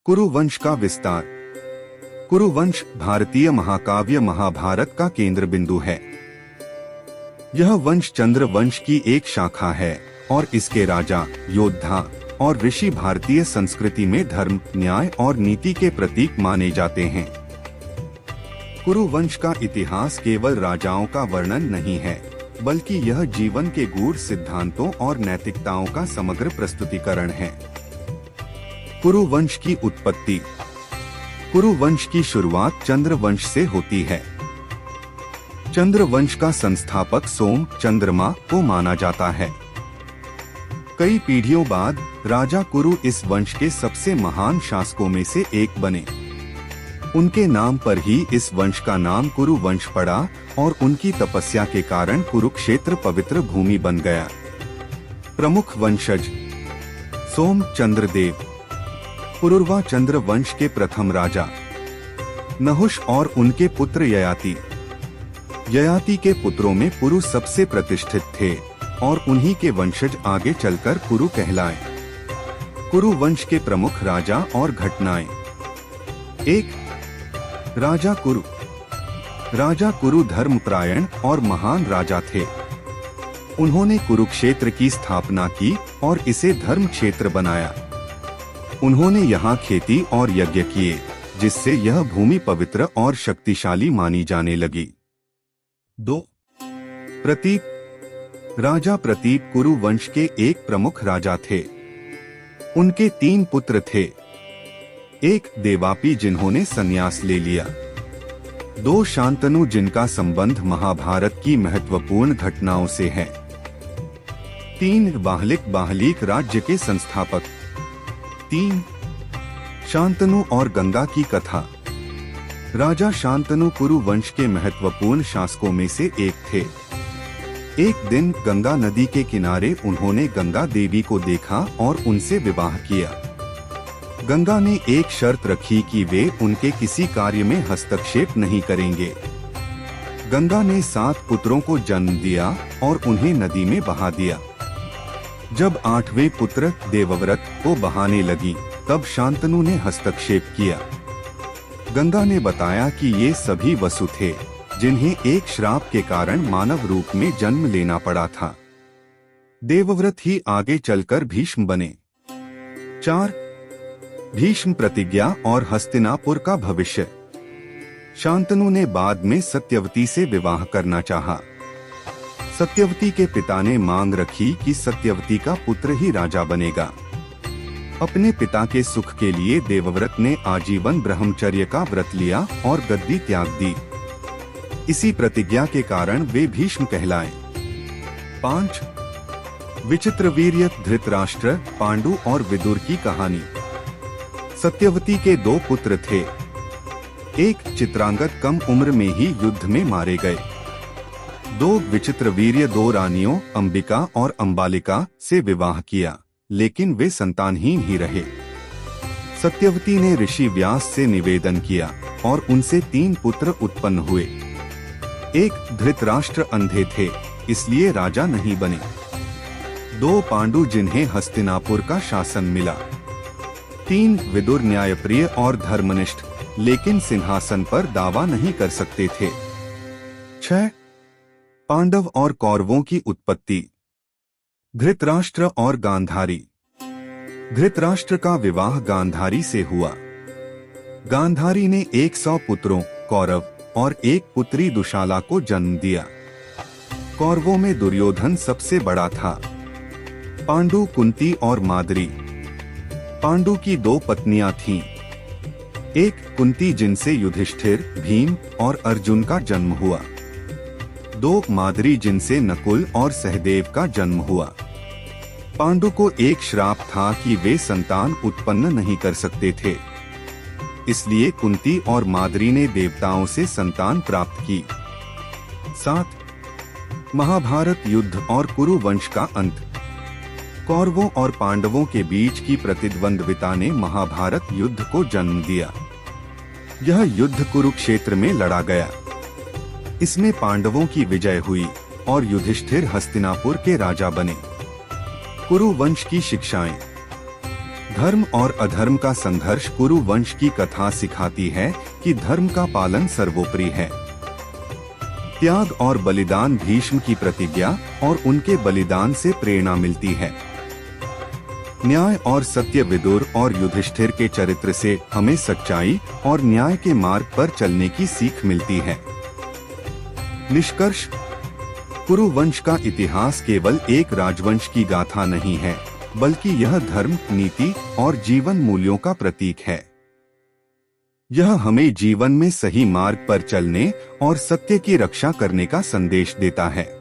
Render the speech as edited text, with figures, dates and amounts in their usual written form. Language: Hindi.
कुरुवंश का विस्तार। कुरुवंश भारतीय महाकाव्य महाभारत का केंद्र बिंदु है। यह वंश चंद्र वंश की एक शाखा है और इसके राजा, योद्धा और ऋषि भारतीय संस्कृति में धर्म, न्याय और नीति के प्रतीक माने जाते हैं। कुरुवंश का इतिहास केवल राजाओं का वर्णन नहीं है, बल्कि यह जीवन के गूढ़ सिद्धांतों और नैतिकताओं का समग्र प्रस्तुतिकरण है। कुरुवंश की उत्पत्ति। कुरुवंश की शुरुआत चंद्रवंश से होती है। चंद्रवंश का संस्थापक सोम, चंद्रमा को माना जाता है। कई पीढ़ियों बाद राजा कुरु इस वंश के सबसे महान शासकों में से एक बने। उनके नाम पर ही इस वंश का नाम कुरुवंश पड़ा और उनकी तपस्या के कारण कुरुक्षेत्र पवित्र भूमि बन गया। प्रमुख वंशज: सोम चंद्रदेव, पुरुरवा चंद्र वंश के प्रथम राजा। नहुष और उनके पुत्र ययाति। ययाति के पुत्रों में पुरु सबसे प्रतिष्ठित थे और उन्हीं के वंशज आगे चलकर कुरु कहलाए। कुरु वंश के प्रमुख राजा और घटनाएं। 1. राजा कुरु। राजा कुरु धर्मपरायण और महान राजा थे। उन्होंने कुरुक्षेत्र की स्थापना की और इसे धर्म क्षेत्र बनाया। उन्होंने यहाँ खेती और यज्ञ किए, जिससे यह भूमि पवित्र और शक्तिशाली मानी जाने लगी। 2. प्रतीप। राजा प्रतीप कुरु वंश के एक प्रमुख राजा थे। उनके 3 पुत्र थे। 1. देवापी, जिन्होंने संन्यास ले लिया। 2. शांतनु, जिनका संबंध महाभारत की महत्वपूर्ण घटनाओं से है। 3. बाहलिक, बाहलिक राज्य के संस्थापक। 3. शांतनु और गंगा की कथा। राजा शांतनु कुरु वंश के महत्वपूर्ण शासकों में से एक थे। एक दिन गंगा नदी के किनारे उन्होंने गंगा देवी को देखा और उनसे विवाह किया। गंगा ने एक शर्त रखी कि वे उनके किसी कार्य में हस्तक्षेप नहीं करेंगे। गंगा ने 7 पुत्रों को जन्म दिया और उन्हें नदी में बहा दिया। जब 8वें पुत्र देवव्रत को बहाने लगी, तब शांतनु ने हस्तक्षेप किया। गंगा ने बताया कि ये सभी वसु थे, जिन्हें एक श्राप के कारण मानव रूप में जन्म लेना पड़ा था। देवव्रत ही आगे चलकर भीष्म बने। 4. भीष्म प्रतिज्ञा और हस्तिनापुर का भविष्य। शांतनु ने बाद में सत्यवती से विवाह करना चाहा। सत्यवती के पिता ने मांग रखी कि सत्यवती का पुत्र ही राजा बनेगा। अपने पिता के सुख के लिए देवव्रत ने आजीवन ब्रह्मचर्य का व्रत लिया और गद्दी त्याग दी। इसी प्रतिज्ञा के कारण वे भीष्म कहलाए। 5. विचित्रवीर्य धृतराष्ट्र, पांडु और विदुर की कहानी। सत्यवती के 2 पुत्र थे। एक चित्रांगद कम उम्र में ही युद्ध में मारे गए। 2 विचित्रवीर्य 2 रानियों अंबिका और अंबालिका से विवाह किया, लेकिन वे संतानहीन ही रहे। सत्यवती ने ऋषि व्यास से निवेदन किया और उनसे 3 पुत्र उत्पन्न हुए। एक धृतराष्ट्र अंधे थे, इसलिए राजा नहीं बने। 2 पांडु, जिन्हें हस्तिनापुर का शासन मिला। 3 विदुर, न्यायप्रिय और धर्मनिष्ठ, लेकिन सिंहासन पर दावा नहीं कर सकते थे। 6. पांडव और कौरवों की उत्पत्ति। धृतराष्ट्र और गांधारी। धृतराष्ट्र का विवाह गांधारी से हुआ। गांधारी ने 100 पुत्रों कौरव और एक पुत्री दुशाला को जन्म दिया। कौरवों में दुर्योधन सबसे बड़ा था। पांडु, कुंती और माद्री। पांडु की 2 पत्नियां थीं। एक कुंती, जिनसे युधिष्ठिर, भीम और अर्जुन का जन्म हुआ। 2 माद्री, जिनसे नकुल और सहदेव का जन्म हुआ। पांडु को एक श्राप था कि वे संतान उत्पन्न नहीं कर सकते थे, इसलिए कुंती और माद्री ने देवताओं से संतान प्राप्त की। 7. महाभारत युद्ध और कुरुवंश का अंत। कौरवों और पांडवों के बीच की प्रतिद्वंद्विता ने महाभारत युद्ध को जन्म दिया। यह युद्ध कुरुक्षेत्र में लड़ा गया। इसमें पांडवों की विजय हुई और युधिष्ठिर हस्तिनापुर के राजा बने। कुरुवंश की शिक्षाएं। धर्म और अधर्म का संघर्ष कुरु वंश की कथा सिखाती है कि धर्म का पालन सर्वोपरि है। त्याग और बलिदान, भीष्म की प्रतिज्ञा और उनके बलिदान से प्रेरणा मिलती है। न्याय और सत्य, विदुर और युधिष्ठिर के चरित्र से हमें सच्चाई और न्याय के मार्ग पर चलने की सीख मिलती है। निष्कर्ष, कुरु वंश का इतिहास केवल एक राजवंश की गाथा नहीं है, बल्कि यह धर्म, नीति और जीवन मूल्यों का प्रतीक है। यह हमें जीवन में सही मार्ग पर चलने और सत्य की रक्षा करने का संदेश देता है।